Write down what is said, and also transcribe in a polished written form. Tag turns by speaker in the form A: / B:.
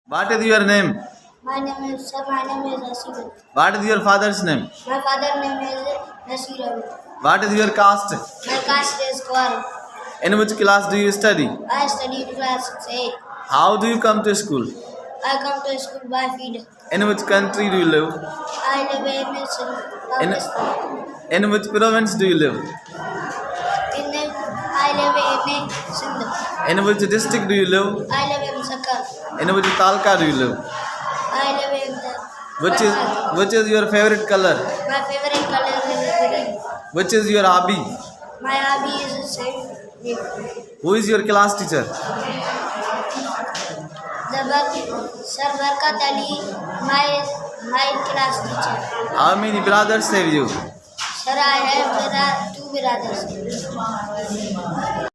A: What is your name?
B: My name is Haseeb.
A: What is your father's name?
B: My father's name is Nasir.
A: What is your caste?
B: My caste is Khoharo.
A: In which class do you study?
B: I study in class 8.
A: How do you come to school?
B: I come to school by feet.
A: In which country do you live?
B: I live in Pakistan.
A: In which province do you live?
B: I live in Sindh.
A: In which district do you live?
B: I live in Sakar.
A: In which talka do you live?
B: I live in the
A: Which is your favorite color?
B: My favorite color is green.
A: Which is your hobby?
B: My hobby is science.
A: Who is your class teacher?
B: Sir Barkat Ali, my class teacher.
A: How many brothers have you?
B: Sir, I have two brothers.